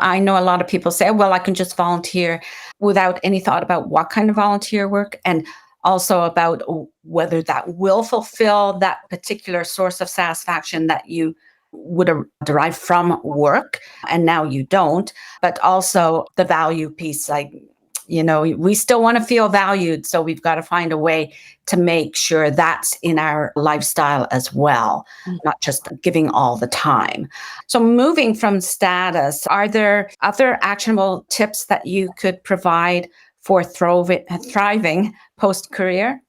I know a lot of people say, well, I can just volunteer without any thought about what kind of volunteer work and also about whether that will fulfill that particular source of satisfaction that you would have derived from work and now you don't, but also the value piece. Like, we still want to feel valued. So we've got to find a way to make sure that's in our lifestyle as well, not just giving all the time. So moving from status, are there other actionable tips that you could provide for thriving post-career?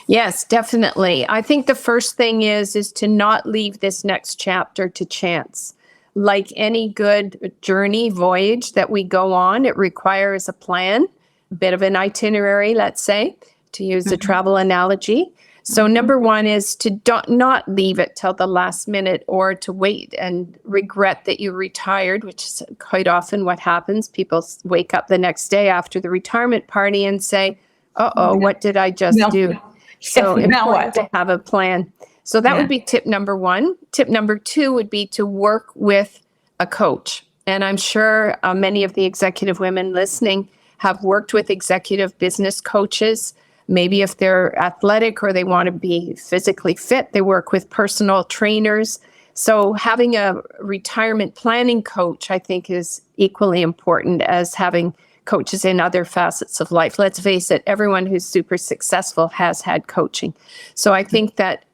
Yes, definitely. I think the first thing is to not leave this next chapter to chance. Like any good journey voyage that we go on, it requires a plan, a bit of an itinerary, let's say, to use a travel analogy. So number one is to not leave it till the last minute or to wait and regret that you retired, which is quite often what happens. People wake up the next day after the retirement party and say, what did I just do? So important to have a plan. So that would be tip number one. Tip number two would be to work with a coach. And I'm sure many of the executive women listening have worked with executive business coaches. Maybe if they're athletic or they want to be physically fit, they work with personal trainers. So having a retirement planning coach, I think, is equally important as having coaches in other facets of life. Let's face it, everyone who's super successful has had coaching. So I think that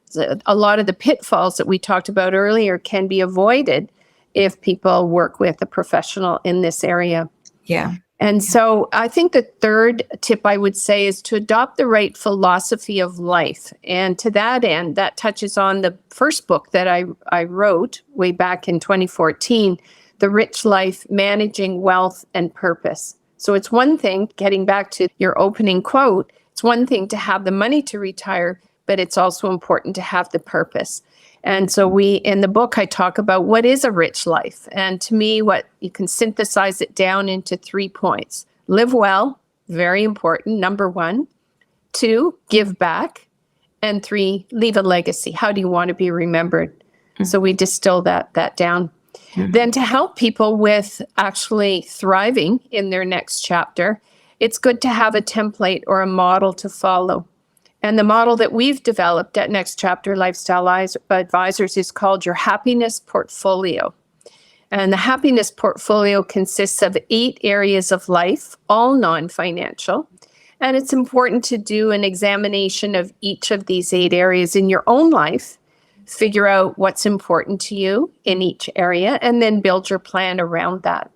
a lot of the pitfalls that we talked about earlier can be avoided if people work with a professional in this area. Yeah. And so I think the third tip I would say is to adopt the right philosophy of life. And to that end, that touches on the first book that I wrote way back in 2014, The Rich Life, Managing Wealth and Purpose. So it's one thing, getting back to your opening quote, it's one thing to have the money to retire, but it's also important to have the purpose. And so in the book, I talk about what is a rich life. And to me, what you can synthesize it down into 3 points. Live well, very important, number one. 2, give back. And 3, leave a legacy. How do you want to be remembered? So we distill that down. Then to help people with actually thriving in their next chapter, it's good to have a template or a model to follow. And the model that we've developed at Next Chapter Lifestyle Advisors is called your happiness portfolio. And the happiness portfolio consists of 8 areas of life, all non-financial. And it's important to do an examination of each of these 8 areas in your own life, figure out what's important to you in each area, and then build your plan around that.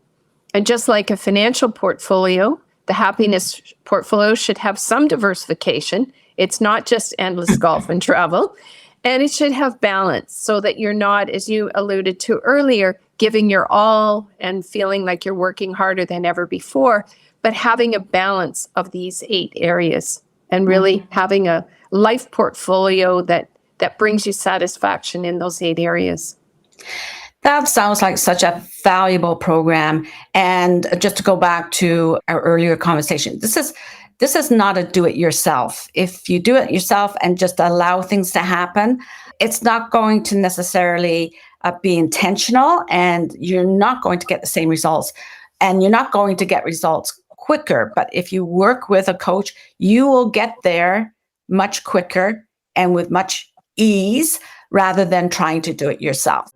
And just like a financial portfolio, the happiness portfolio should have some diversification. It's not just endless golf and travel. And it should have balance so that you're not, as you alluded to earlier, giving your all and feeling like you're working harder than ever before, but having a balance of these 8 areas and really having a life portfolio that brings you satisfaction in those 8 areas. That sounds like such a valuable program. And just to go back to our earlier conversation, this is not a do-it-yourself. If you do it yourself and just allow things to happen, it's not going to necessarily be intentional, and you're not going to get the same results, and you're not going to get results quicker. But if you work with a coach, you will get there much quicker and with much ease rather than trying to do it yourself.